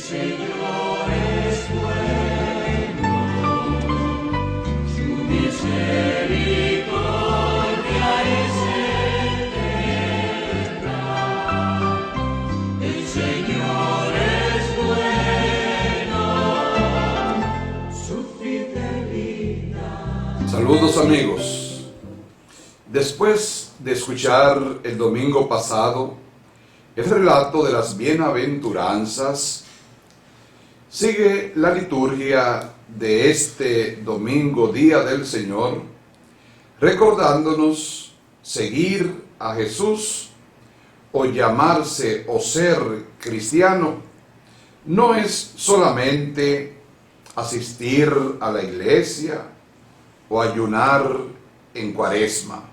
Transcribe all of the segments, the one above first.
Señor es bueno, su misericordia es eterna. El Señor es bueno, su fidelidad. Saludos amigos. Después de escuchar el domingo pasado el relato de las bienaventuranzas, sigue la liturgia de este domingo, Día del Señor, recordándonos seguir a Jesús o llamarse o ser cristiano no es solamente asistir a la iglesia o ayunar en Cuaresma.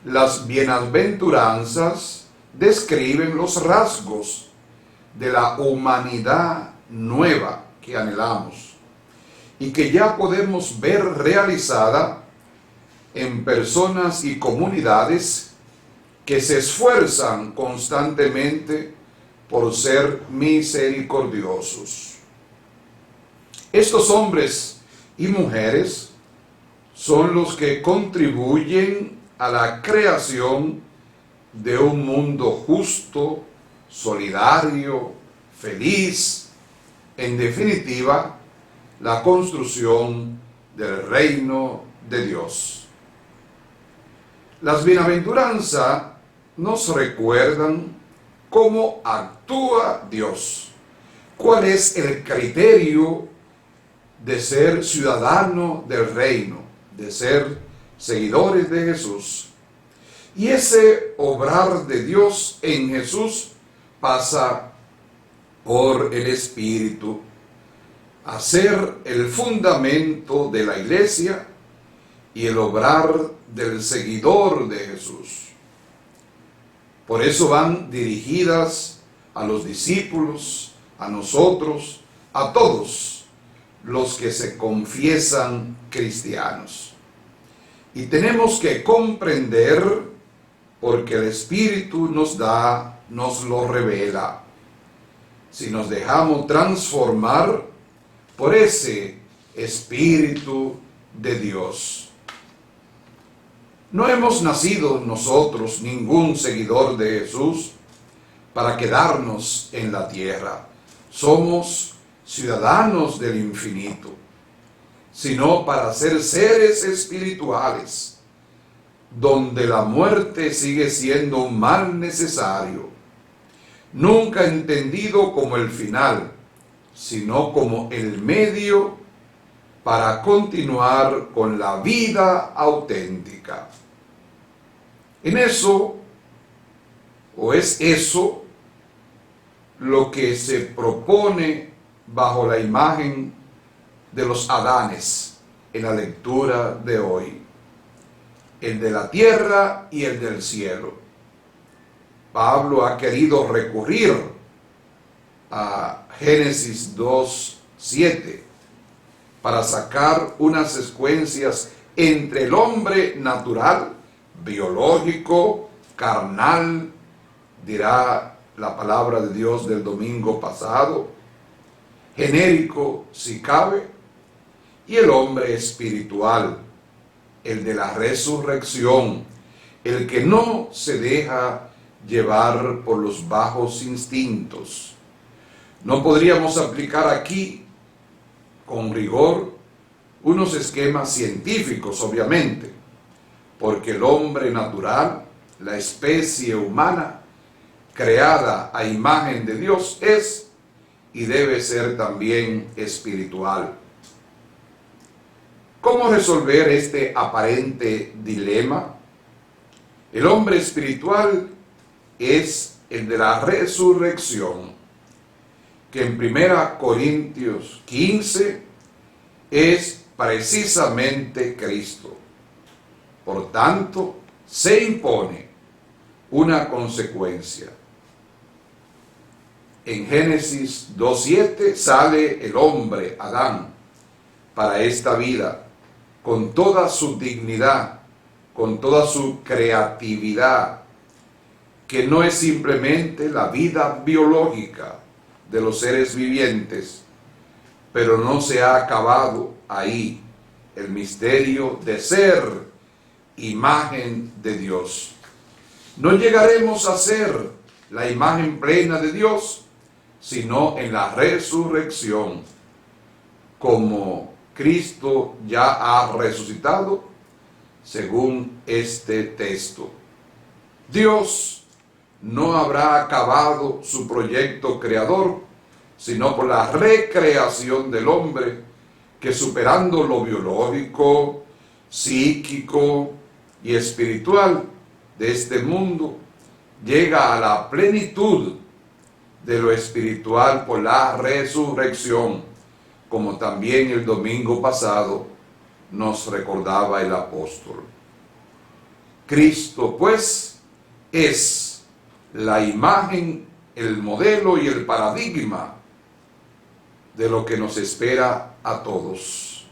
Las bienaventuranzas describen los rasgos de la humanidad nueva que anhelamos y que ya podemos ver realizada en personas y comunidades que se esfuerzan constantemente por ser misericordiosos. Estos hombres y mujeres son los que contribuyen a la creación de un mundo justo, solidario, feliz, en definitiva, la construcción del reino de Dios. Las bienaventuranzas nos recuerdan cómo actúa Dios, cuál es el criterio de ser ciudadano del reino, de ser seguidores de Jesús. Y ese obrar de Dios en Jesús pasa por el Espíritu, a ser el fundamento de la iglesia y el obrar del seguidor de Jesús. Por eso van dirigidas a los discípulos, a nosotros, a todos los que se confiesan cristianos. Y tenemos que comprender, porque el Espíritu nos lo revela, si nos dejamos transformar por ese Espíritu de Dios. No hemos nacido nosotros, ningún seguidor de Jesús, para quedarnos en la tierra. Somos ciudadanos del infinito, sino para ser seres espirituales, donde la muerte sigue siendo un mal necesario, nunca entendido como el final, sino como el medio para continuar con la vida auténtica. En eso, o es eso, lo que se propone bajo la imagen de los Adanes en la lectura de hoy. El de la tierra y el del cielo. Pablo ha querido recurrir a Génesis 2:7 para sacar unas secuencias entre el hombre natural, biológico, carnal, dirá la palabra de Dios del domingo pasado, genérico si cabe, y el hombre espiritual, el de la resurrección, el que no se deja llevar por los bajos instintos. No podríamos aplicar aquí, con rigor, unos esquemas científicos, obviamente, porque el hombre natural, la especie humana, creada a imagen de Dios, es y debe ser también espiritual. ¿Cómo resolver este aparente dilema? El hombre espiritual es el de la resurrección, que en 1 Corintios 15 es precisamente Cristo. Por tanto, se impone una consecuencia. En Génesis 2:7 sale el hombre, Adán, para esta vida, con toda su dignidad, con toda su creatividad, que no es simplemente la vida biológica, de los seres vivientes, pero no se ha acabado ahí el misterio de ser imagen de Dios. No llegaremos a ser la imagen plena de Dios, sino en la resurrección, como Cristo ya ha resucitado, según este texto. Dios no habrá acabado su proyecto creador, sino por la recreación del hombre, que superando lo biológico, psíquico y espiritual de este mundo, llega a la plenitud de lo espiritual por la resurrección, como también el domingo pasado nos recordaba el apóstol. Cristo, pues, es la imagen, el modelo y el paradigma de lo que nos espera a todos.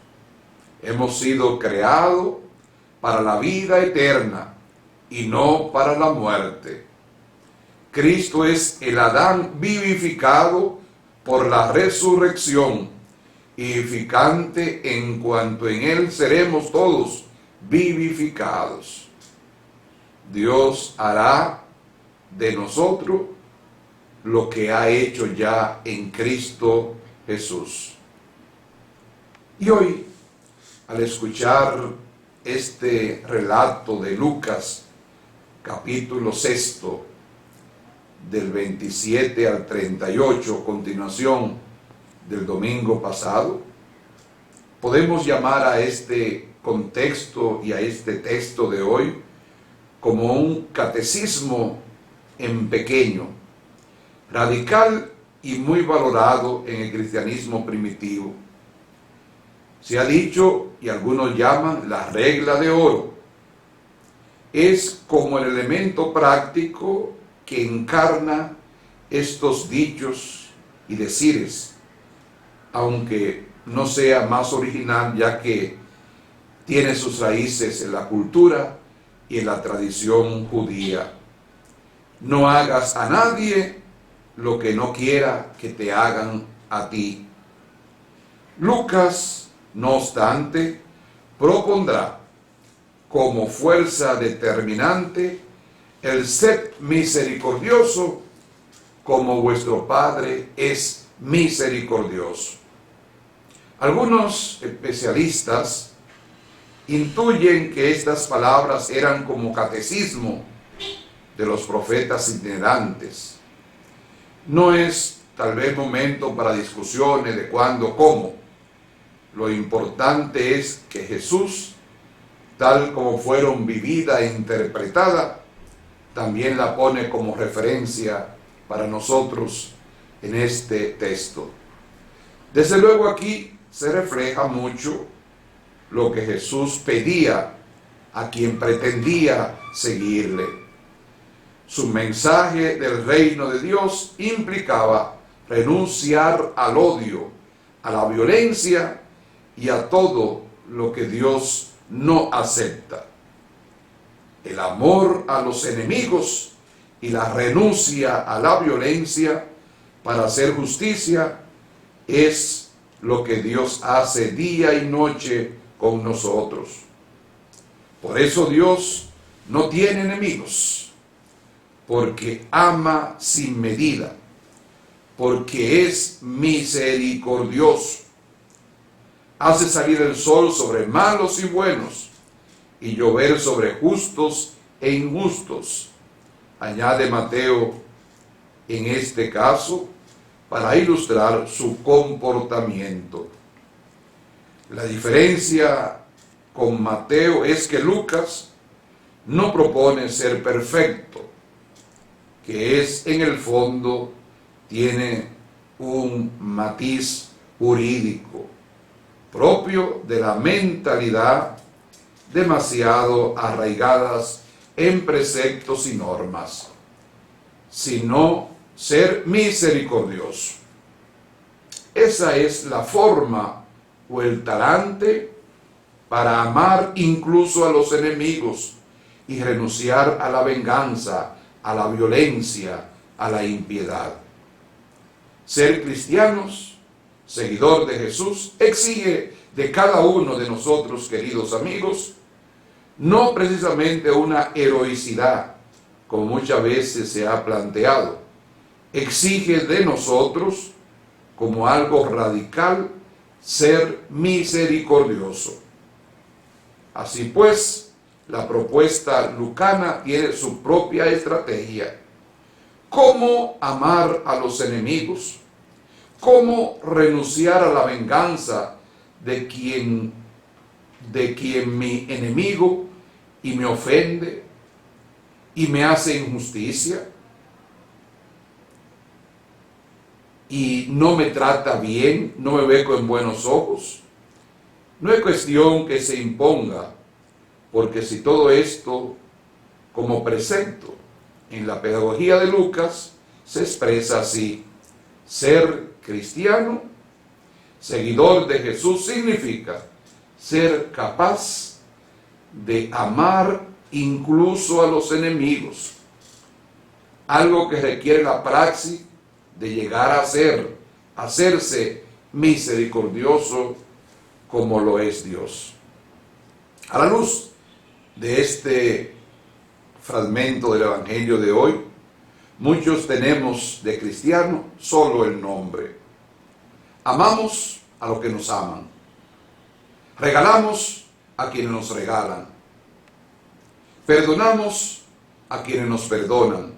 Hemos sido creados para la vida eterna y no para la muerte. Cristo es el Adán vivificado por la resurrección, vivificante en cuanto en él seremos todos vivificados. Dios hará de nosotros lo que ha hecho ya en Cristo Jesús. Y hoy, al escuchar este relato de Lucas, capítulo 6, del 27 al 38, continuación del domingo pasado, podemos llamar a este contexto y a este texto de hoy como un catecismo en pequeño, radical y muy valorado en el cristianismo primitivo. Se ha dicho, y algunos llaman, la regla de oro. Es como el elemento práctico que encarna estos dichos y decires, aunque no sea más original, ya que tiene sus raíces en la cultura y en la tradición judía. No hagas a nadie lo que no quiera que te hagan a ti. Lucas, no obstante, propondrá como fuerza determinante el sed misericordioso como vuestro Padre es misericordioso. Algunos especialistas intuyen que estas palabras eran como catecismo de los profetas itinerantes. No es tal vez momento para discusiones de cuándo, cómo. Lo importante es que Jesús, tal como fueron vivida e interpretada, también la pone como referencia para nosotros en este texto. Desde luego aquí se refleja mucho lo que Jesús pedía a quien pretendía seguirle. Su mensaje del reino de Dios implicaba renunciar al odio, a la violencia y a todo lo que Dios no acepta. El amor a los enemigos y la renuncia a la violencia para hacer justicia es lo que Dios hace día y noche con nosotros. Por eso Dios no tiene enemigos, porque ama sin medida, porque es misericordioso. Hace salir el sol sobre malos y buenos, y llover sobre justos e injustos. Añade Mateo en este caso para ilustrar su comportamiento. La diferencia con Mateo es que Lucas no propone ser perfecto, que es en el fondo tiene un matiz jurídico propio de la mentalidad demasiado arraigadas en preceptos y normas, sino ser misericordioso. Esa es la forma o el talante para amar incluso a los enemigos y renunciar a la venganza, a la violencia, a la impiedad. Ser cristianos, seguidor de Jesús, exige de cada uno de nosotros, queridos amigos, no precisamente una heroicidad, como muchas veces se ha planteado. Exige de nosotros, como algo radical, ser misericordioso. Así pues, la propuesta lucana tiene su propia estrategia. ¿Cómo amar a los enemigos? ¿Cómo renunciar a la venganza de quien mi enemigo y me ofende y me hace injusticia y no me trata bien, no me ve con buenos ojos? No es cuestión que se imponga, porque si todo esto, como presento en la pedagogía de Lucas, se expresa así: ser cristiano, seguidor de Jesús, significa ser capaz de amar incluso a los enemigos, algo que requiere la praxis de llegar a hacerse misericordioso como lo es Dios. A la luz de este fragmento del Evangelio de hoy, muchos tenemos de cristiano solo el nombre. Amamos a los que nos aman. Regalamos a quienes nos regalan. Perdonamos a quienes nos perdonan.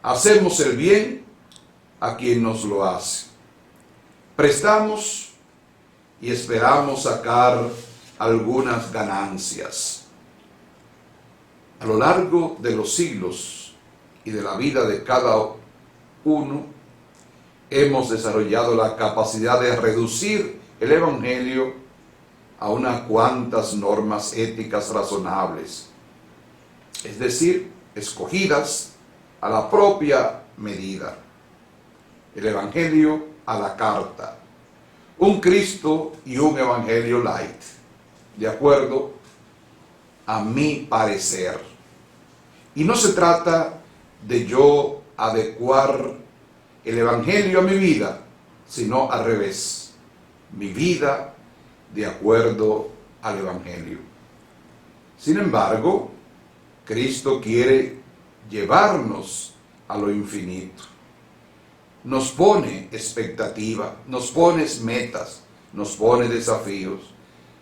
Hacemos el bien a quien nos lo hace. Prestamos y esperamos sacar algunas ganancias. A lo largo de los siglos y de la vida de cada uno, hemos desarrollado la capacidad de reducir el Evangelio a unas cuantas normas éticas razonables, es decir, escogidas a la propia medida. El Evangelio a la carta. Un Cristo y un Evangelio light, de acuerdo a mi parecer. Y no se trata de yo adecuar el Evangelio a mi vida, sino al revés, mi vida de acuerdo al Evangelio. Sin embargo, Cristo quiere llevarnos a lo infinito. Nos pone expectativa, nos pone metas, nos pone desafíos.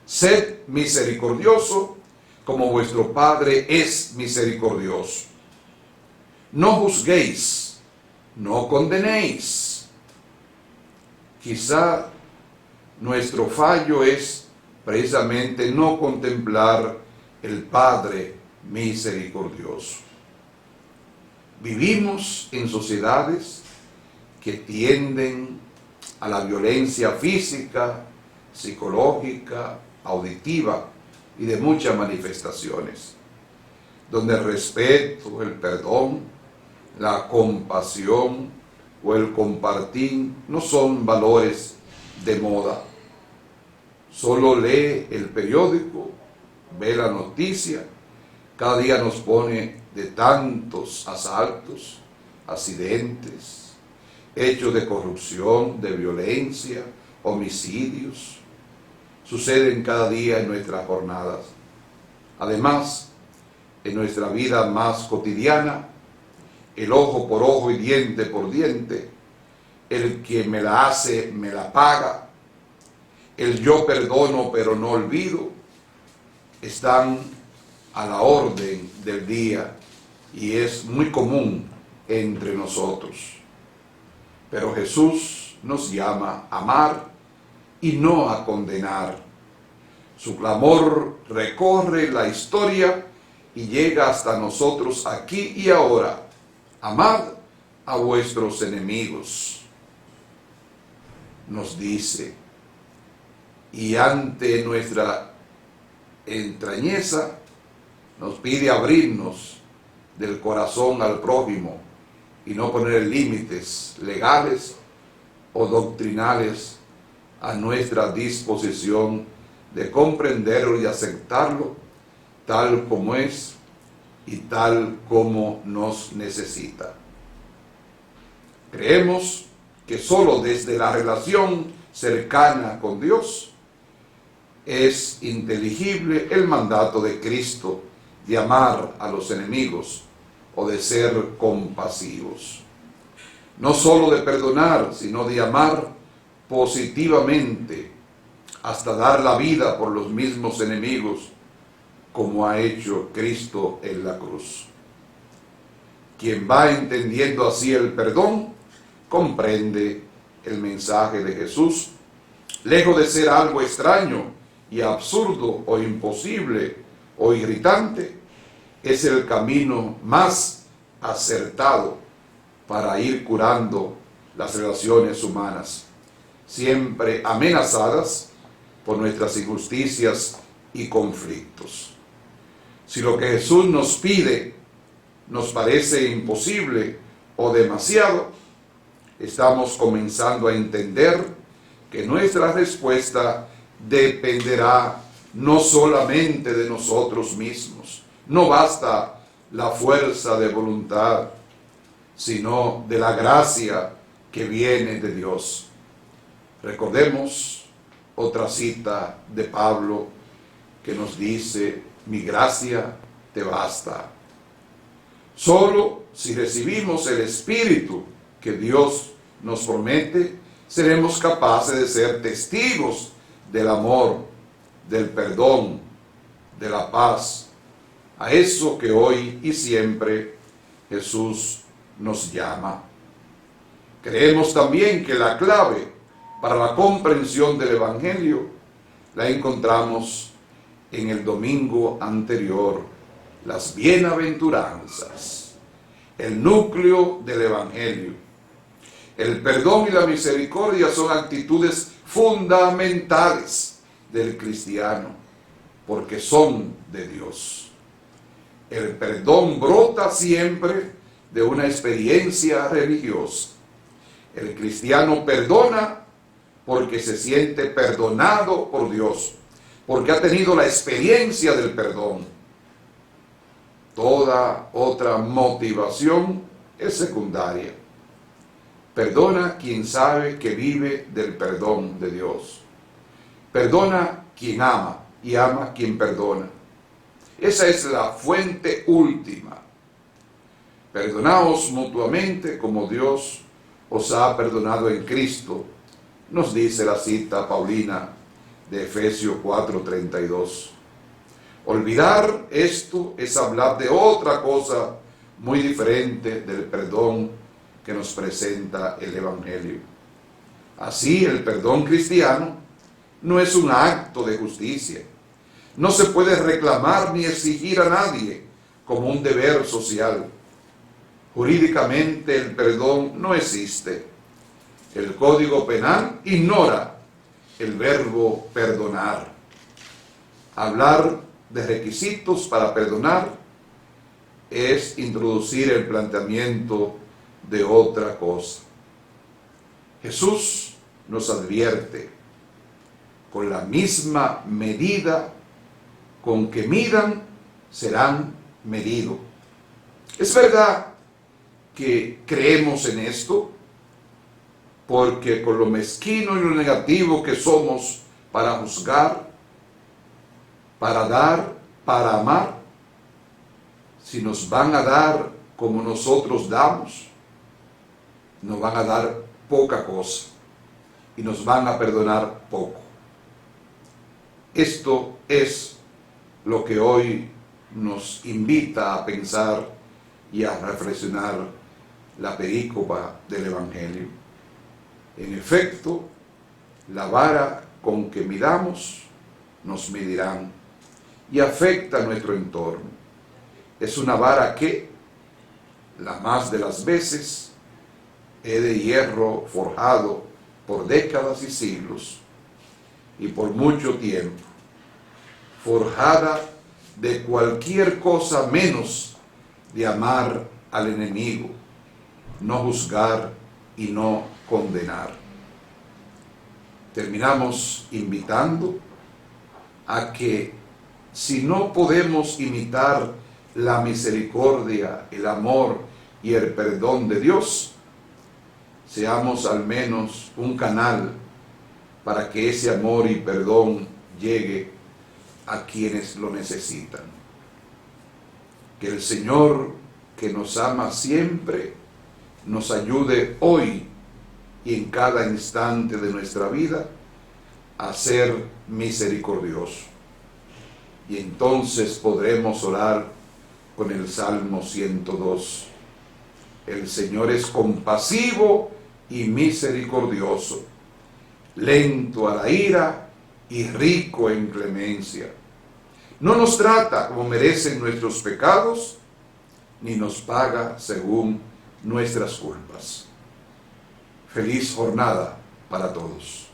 Sed misericordioso como vuestro Padre es misericordioso. No juzguéis, no condenéis. Quizá nuestro fallo es precisamente no contemplar el Padre misericordioso. Vivimos en sociedades que tienden a la violencia física, psicológica, auditiva y de muchas manifestaciones, donde el respeto, el perdón, la compasión o el compartir no son valores de moda. Solo lee el periódico, ve la noticia, cada día nos pone de tantos asaltos, accidentes, hechos de corrupción, de violencia, homicidios, suceden cada día en nuestras jornadas. Además, en nuestra vida más cotidiana, el ojo por ojo y diente por diente, el que me la hace, me la paga, el yo perdono pero no olvido, están a la orden del día y es muy común entre nosotros. Pero Jesús nos llama a amar y no a condenar. Su clamor recorre la historia y llega hasta nosotros aquí y ahora. Amad a vuestros enemigos, nos dice. Y ante nuestra entrañeza nos pide abrirnos del corazón al prójimo y no poner límites legales o doctrinales a nuestra disposición de comprenderlo y aceptarlo tal como es y tal como nos necesita. Creemos que solo desde la relación cercana con Dios es inteligible el mandato de Cristo de amar a los enemigos o de ser compasivos. No solo de perdonar, sino de amar positivamente hasta dar la vida por los mismos enemigos, como ha hecho Cristo en la cruz. Quien va entendiendo así el perdón, comprende el mensaje de Jesús, lejos de ser algo extraño y absurdo o imposible o irritante, es el camino más acertado para ir curando las relaciones humanas, siempre amenazadas por nuestras injusticias y conflictos. Si lo que Jesús nos pide nos parece imposible o demasiado, estamos comenzando a entender que nuestra respuesta dependerá no solamente de nosotros mismos. No basta la fuerza de voluntad, sino de la gracia que viene de Dios. Recordemos otra cita de Pablo que nos dice: mi gracia te basta. Solo si recibimos el Espíritu que Dios nos promete, seremos capaces de ser testigos del amor, del perdón, de la paz, a eso que hoy y siempre Jesús nos llama. Creemos también que la clave para la comprensión del Evangelio la encontramos en el domingo anterior, las bienaventuranzas, el núcleo del Evangelio. El perdón y la misericordia son actitudes fundamentales del cristiano, porque son de Dios. El perdón brota siempre de una experiencia religiosa. El cristiano perdona porque se siente perdonado por Dios, porque ha tenido la experiencia del perdón. Toda otra motivación es secundaria. Perdona quien sabe que vive del perdón de Dios. Perdona quien ama y ama quien perdona. Esa es la fuente última. Perdonaos mutuamente como Dios os ha perdonado en Cristo, nos dice la cita paulina de Efesios 4:32. Olvidar esto es hablar de otra cosa muy diferente del perdón que nos presenta el Evangelio. Así, el perdón cristiano no es un acto de justicia. No se puede reclamar ni exigir a nadie como un deber social. Jurídicamente el perdón no existe. El Código Penal ignora el verbo perdonar. Hablar de requisitos para perdonar es introducir el planteamiento de otra cosa. Jesús nos advierte: con la misma medida con que midan, serán medidos. Es verdad que creemos en esto, porque con lo mezquino y lo negativo que somos para juzgar, para dar, para amar, si nos van a dar como nosotros damos, nos van a dar poca cosa y nos van a perdonar poco. Esto es lo que hoy nos invita a pensar y a reflexionar la perícopa del Evangelio. En efecto, la vara con que midamos nos medirán y afecta a nuestro entorno. Es una vara que, la más de las veces, es de hierro forjado por décadas y siglos y por mucho tiempo, forjada de cualquier cosa menos de amar al enemigo, no juzgar y no condenar. Terminamos invitando a que, si no podemos imitar la misericordia, el amor y el perdón de Dios, seamos al menos un canal para que ese amor y perdón llegue a quienes lo necesitan. Que el Señor, que nos ama siempre, nos ayude hoy y en cada instante de nuestra vida a ser misericordioso. Y entonces podremos orar con el Salmo 102. El Señor es compasivo y misericordioso, lento a la ira y rico en clemencia. No nos trata como merecen nuestros pecados, ni nos paga según nuestras culpas. Feliz jornada para todos.